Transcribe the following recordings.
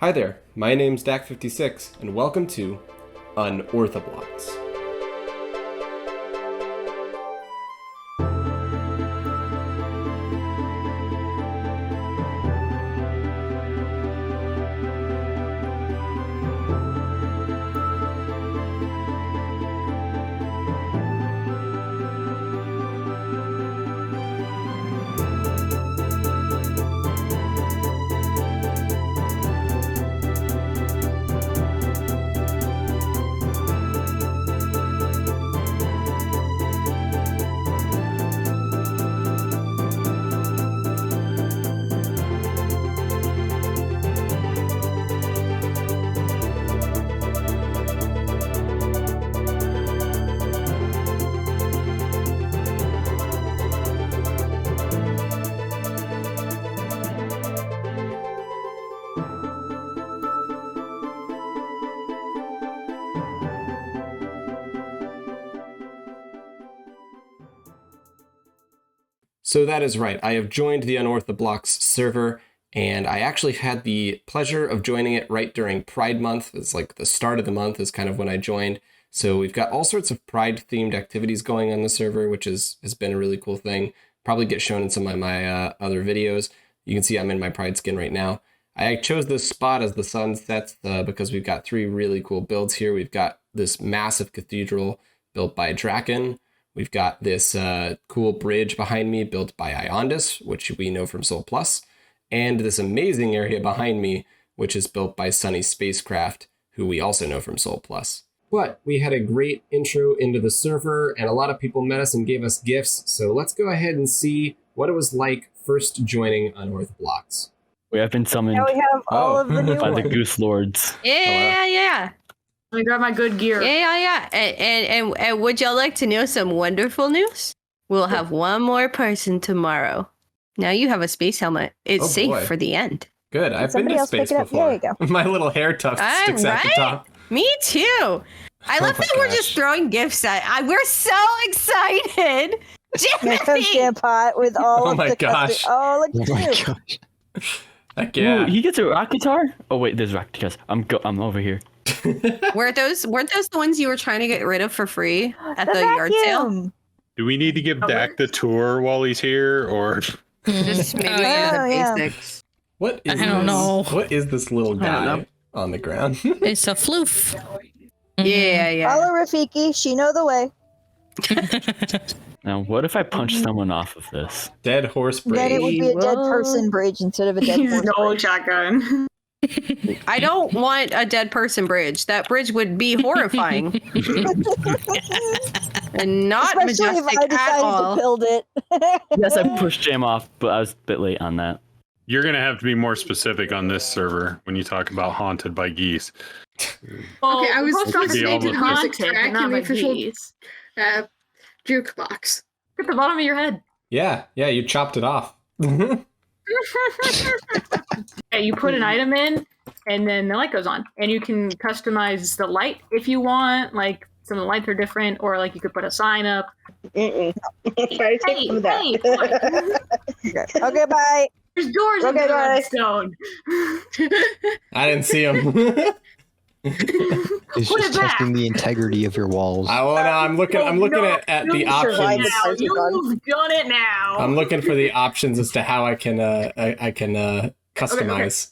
Hi there, my name's Dak56, and welcome to Unorthoblocks. So that is right, I have joined the Unorthoblocks server, and I actually had the pleasure of joining it right during Pride Month. It's like the start of the month is kind of when I joined. So we've got all sorts of Pride-themed activities going on the server, which has been a really cool thing. Probably get shown in some of my other videos. You can see I'm in my Pride skin right now. I chose this spot as the sun sets because we've got three really cool builds here. We've got this massive cathedral built by Draken. We've got this cool bridge behind me built by Iondis, which we know from Sol Plus, and this amazing area behind me, which is built by Sunny Spacecraft, who we also know from Sol Plus. But we had a great intro into the server, and a lot of people met us and gave us gifts, so let's go ahead and see what it was like first joining Unorthoblocks. We have been summoned Now we have all of the new by ones. the Goose Lords. Yeah. Let me grab my good gear. Yeah. And would y'all like to know some wonderful news? We'll have one more person tomorrow. Now you have a space helmet. It's safe boy. for the end. Good, I've been somebody to else space pick it up? before. There you go. My little hair tuft sticks at the top. Me too. I love my that we're gosh. just throwing gifts at. We're so excited. Here comes Jimmy! Jampot with all Oh of my the gosh. Oh, look Oh at my you. gosh. Heck yeah. Ooh, he gets a rock guitar? Oh wait, there's rock guitars. I'm over here. Weren't those the ones you were trying to get rid of for free at The the yard sale? vacuum. Do we need to give Dak the tour while he's here, or Just maybe yeah. the Yeah. basics. What is I don't this? know. What is this little I don't guy know. on the ground? It's a floof. Yeah. Follow Rafiki. She know the way. Now, what if I punch someone off of this? Dead horse Then it brain. would be a dead Whoa. person bridge instead of a dead He's horse no bridge. shotgun. I don't want a dead person bridge. That bridge would be horrifying and not Especially if majestic I at decided to all. build it. Yes, I pushed Jam off, but I was a bit late on that. you're gonna have to be more specific on this server when you talk about haunted by geese? Okay, I was Supposed to be fascinated almost haunted, but tracking not the my official keys. jukebox. At the bottom of your head. Yeah, you chopped it off. Yeah, you put an item in, and then the light goes on, and you can customize the light if you want. Like some of the lights are different, or like you could put a sign up. Try to take Hey, some of that. hey, look, Okay, bye. there's doors in Okay, the bye. redstone. I didn't see him. It's Put just it back. testing the integrity of your walls. Well, no, I'm looking at the You've options. Now, You've done it now. I'm looking for the options as to how I can customize.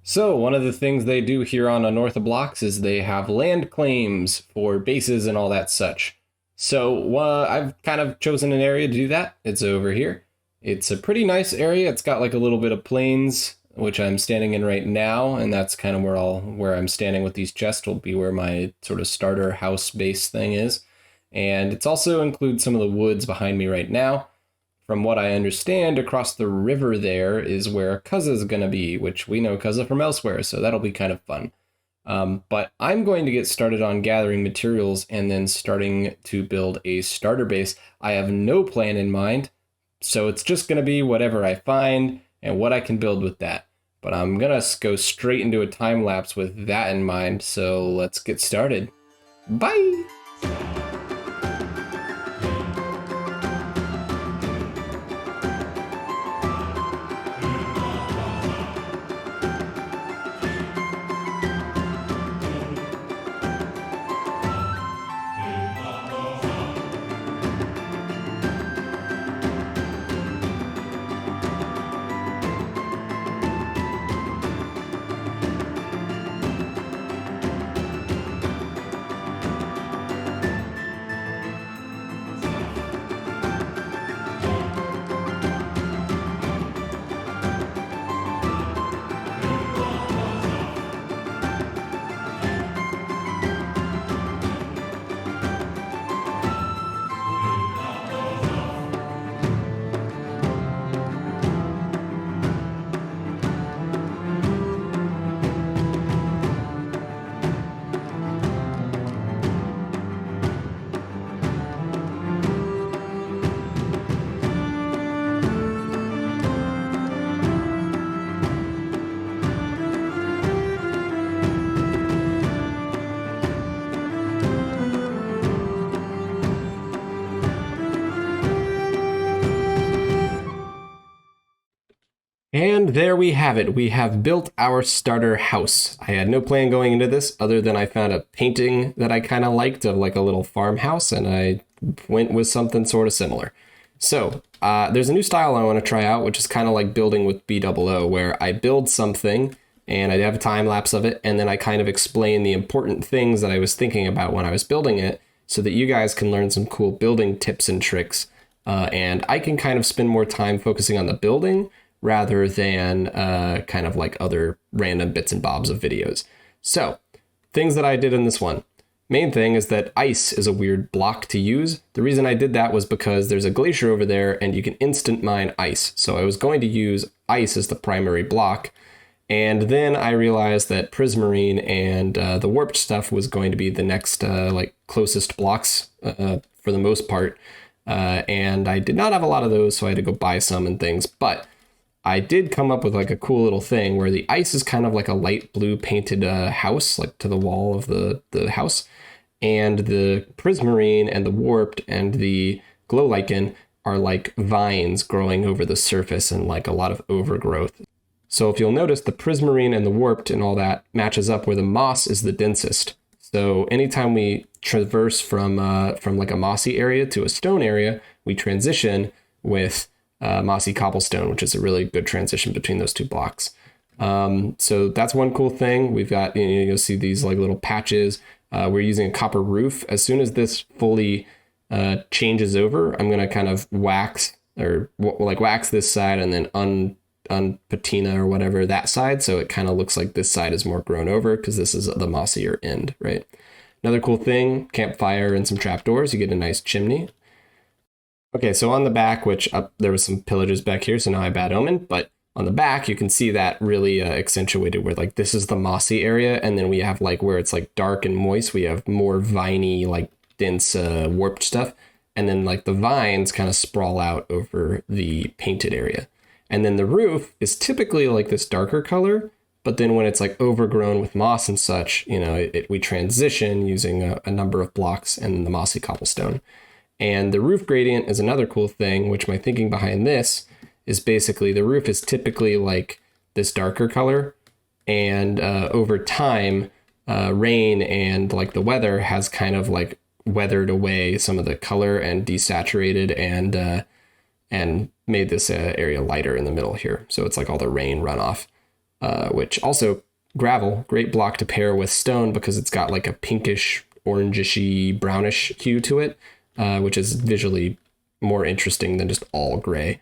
So one of the things they do here on Unorthoblocks is they have land claims for bases and all that such. So I've kind of chosen an area to do that. It's over here. It's a pretty nice area. It's got like a little bit of plains, which I'm standing in right now, and that's kind of where I'm standing with these chests will be where my sort of starter house base thing is. And it's also includes some of the woods behind me right now. From what I understand, across the river there is where Kuzza's going to be, which we know Kuzza from elsewhere, so that'll be kind of fun. But I'm going to get started on gathering materials and then starting to build a starter base. I have no plan in mind, so it's just going to be whatever I find and what I can build with that. But I'm going to go straight into a time lapse with that in mind, so let's get started. Bye! And there we have it. We have built our starter house. I had no plan going into this other than I found a painting that I kind of liked of like a little farmhouse, and I went with something sort of similar. So there's a new style I want to try out, which is kind of like building with BOO, where I build something and I have a time lapse of it, and then I kind of explain the important things that I was thinking about when I was building it so that you guys can learn some cool building tips and tricks. And I can kind of spend more time focusing on the building rather than kind of like other random bits and bobs of videos. So, things that I did in this one. Main thing is that ice is a weird block to use. The reason I did that was because there's a glacier over there and you can instant mine ice. So I was going to use ice as the primary block. And then I realized that prismarine and the warped stuff was going to be the next like closest blocks for the most part. And I did not have a lot of those, so I had to go buy some and things. But I did come up with like a cool little thing where the ice is kind of like a light blue painted house, like to the wall of the house. And the prismarine and the warped and the glow lichen are like vines growing over the surface and like a lot of overgrowth. So if you'll notice, the prismarine and the warped and all that matches up where the moss is the densest. So anytime we traverse from like a mossy area to a stone area, we transition with mossy cobblestone, which is a really good transition between those two blocks. So that's one cool thing. We've got, you'll see these like little patches. We're using a copper roof. As soon as this fully changes over, I'm going to kind of wax this side and then patina or whatever that side. So it kind of looks like this side is more grown over because this is the mossier end, right? Another cool thing, campfire and some trapdoors. You get a nice chimney. Okay, so on the back, which there was some pillages back here, so now I have bad omen, but on the back, you can see that really accentuated where like this is the mossy area. And then we have like where it's like dark and moist, we have more viney, like dense warped stuff. And then like the vines kind of sprawl out over the painted area. And then the roof is typically like this darker color, but then when it's like overgrown with moss and such, we transition using a number of blocks and the mossy cobblestone. And the roof gradient is another cool thing, which my thinking behind this is basically the roof is typically like this darker color. And over time, rain and like the weather has kind of like weathered away some of the color and desaturated and made this area lighter in the middle here. So it's like all the rain runoff, which also gravel, great block to pair with stone because it's got like a pinkish, orangey, brownish hue to it, which is visually more interesting than just all gray.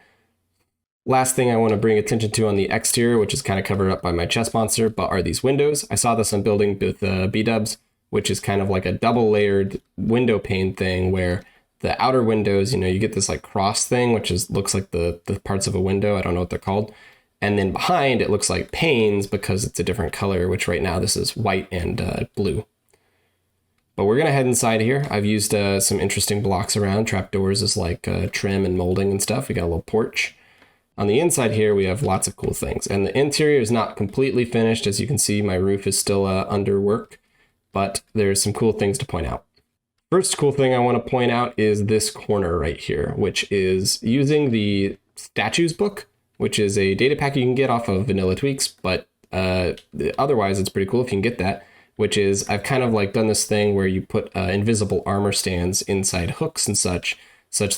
Last thing I want to bring attention to on the exterior, which is kind of covered up by my chest monster, but are these windows. I saw this on building with B-dubs, which is kind of like a double layered window pane thing where the outer windows, you get this like cross thing, which looks like the parts of a window. I don't know what they're called. And then behind it looks like panes because it's a different color, which right now this is white and blue. But we're going to head inside here. I've used some interesting blocks around. Trapdoors is like trim and molding and stuff. We got a little porch. On the inside here, we have lots of cool things. And the interior is not completely finished. As you can see, my roof is still under work, but there's some cool things to point out. First cool thing I want to point out is this corner right here, which is using the statues book, which is a data pack you can get off of Vanilla Tweaks, but otherwise it's pretty cool if you can get that, which is I've kind of like done this thing where you put invisible armor stands inside hooks and such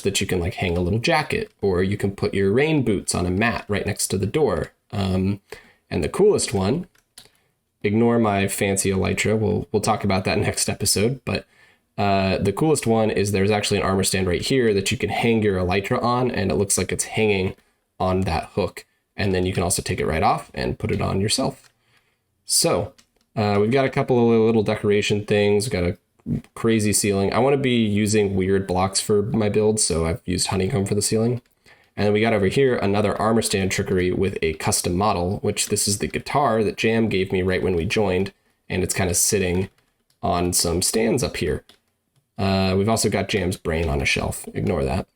that you can like hang a little jacket, or you can put your rain boots on a mat right next to the door. And the coolest one, ignore my fancy elytra, we'll talk about that next episode, but the coolest one is there's actually an armor stand right here that you can hang your elytra on, and it looks like it's hanging on that hook. And then you can also take it right off and put it on yourself. So we've got a couple of little decoration things. We've got a crazy ceiling. I want to be using weird blocks for my build, so I've used honeycomb for the ceiling. And then we got over here another armor stand trickery with a custom model, which this is the guitar that Jam gave me right when we joined, and it's kind of sitting on some stands up here. We've also got Jam's brain on a shelf. Ignore that.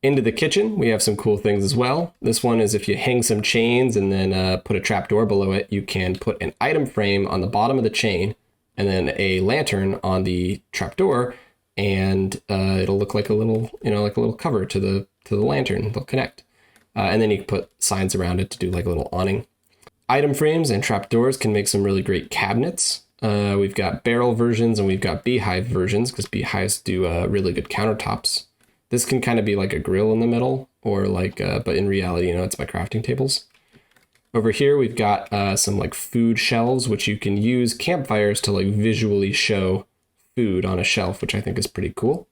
Into the kitchen, we have some cool things as well. This one is if you hang some chains and then put a trapdoor below it, you can put an item frame on the bottom of the chain and then a lantern on the trapdoor, and it'll look like a little, like a little cover to the lantern. They'll connect. And then you can put signs around it to do like a little awning. Item frames and trapdoors can make some really great cabinets. We've got barrel versions and we've got beehive versions because beehives do really good countertops. This can kind of be like a grill in the middle or like, but in reality, it's my crafting tables. Over here, we've got some like food shelves, which you can use campfires to like visually show food on a shelf, which I think is pretty cool.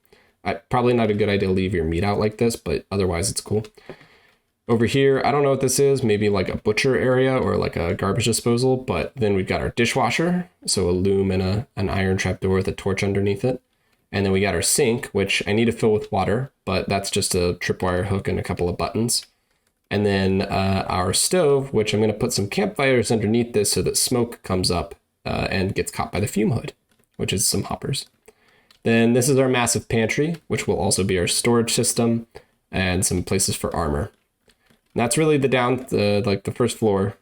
Probably not a good idea to leave your meat out like this, but otherwise it's cool. Over here, I don't know what this is, maybe like a butcher area or like a garbage disposal, but then we've got our dishwasher, so a loom and an iron trapdoor with a torch underneath it. And then we got our sink, which I need to fill with water, but that's just a tripwire hook and a couple of buttons. And then our stove, which I'm going to put some campfires underneath this so that smoke comes up and gets caught by the fume hood, which is some hoppers. Then this is our massive pantry, which will also be our storage system and some places for armor. And that's really the first floor.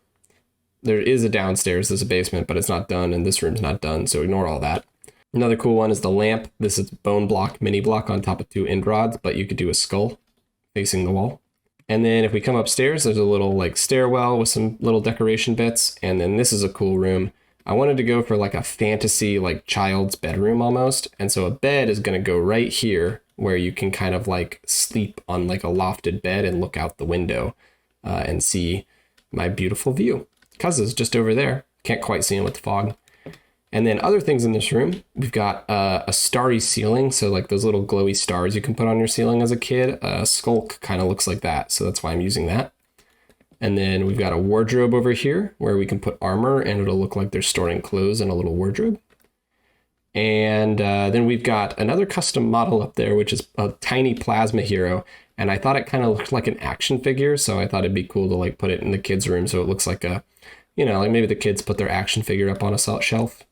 There is a downstairs, there's a basement, but it's not done, and this room's not done, so ignore all that. Another cool one is the lamp. This is bone block, mini block on top of 2 end rods, but you could do a skull facing the wall. And then if we come upstairs, there's a little like stairwell with some little decoration bits. And then this is a cool room. I wanted to go for like a fantasy, like child's bedroom almost. And so a bed is going to go right here where you can kind of like sleep on like a lofted bed and look out the window and see my beautiful view. Cuz it's just over there. Can't quite see him with the fog. And then other things in this room, we've got a starry ceiling. So like those little glowy stars you can put on your ceiling as a kid. Skulk kind of looks like that. So that's why I'm using that. And then we've got a wardrobe over here where we can put armor and it'll look like they're storing clothes in a little wardrobe. And then we've got another custom model up there, which is a tiny plasma hero. And I thought it kind of looked like an action figure. So I thought it'd be cool to like put it in the kids' room. So it looks like a, like maybe the kids put their action figure up on a shelf.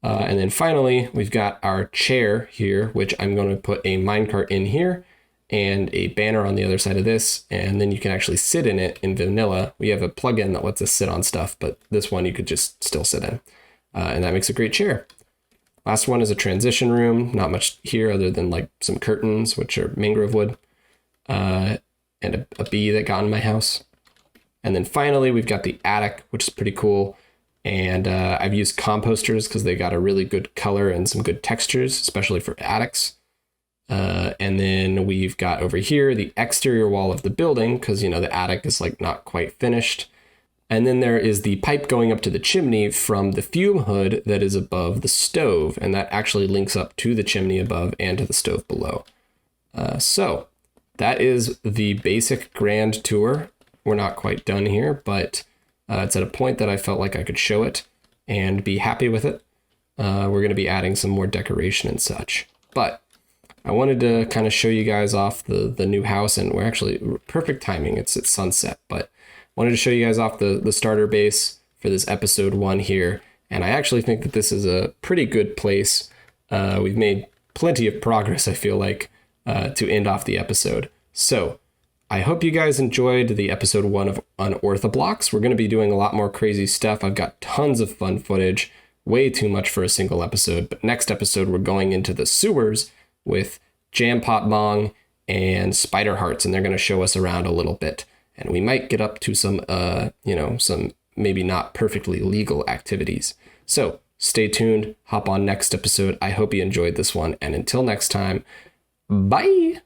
And then finally, we've got our chair here, which I'm going to put a minecart in here and a banner on the other side of this. And then you can actually sit in it in vanilla. We have a plugin that lets us sit on stuff, but this one you could just still sit in. And that makes a great chair. Last one is a transition room. Not much here other than like some curtains, which are mangrove wood, and a bee that got in my house. And then finally, we've got the attic, which is pretty cool. And I've used composters because they got a really good color and some good textures, especially for attics. And then we've got over here the exterior wall of the building because, the attic is like not quite finished. And then there is the pipe going up to the chimney from the fume hood that is above the stove. And that actually links up to the chimney above and to the stove below. So that is the basic grand tour. We're not quite done here, but it's at a point that I felt like I could show it and be happy with it. We're going to be adding some more decoration and such. But I wanted to kind of show you guys off the new house, and we're actually perfect timing. It's at sunset, but wanted to show you guys off the starter base for this episode 1 here. And I actually think that this is a pretty good place. We've made plenty of progress, I feel like, to end off the episode. So I hope you guys enjoyed the episode 1 of Unorthoblocks. We're going to be doing a lot more crazy stuff. I've got tons of fun footage, way too much for a single episode. But next episode, we're going into the sewers with Jam Pot Bong and Spider Hearts, and they're going to show us around a little bit. And we might get up to some, some maybe not perfectly legal activities. So stay tuned, hop on next episode. I hope you enjoyed this one. And until next time, bye.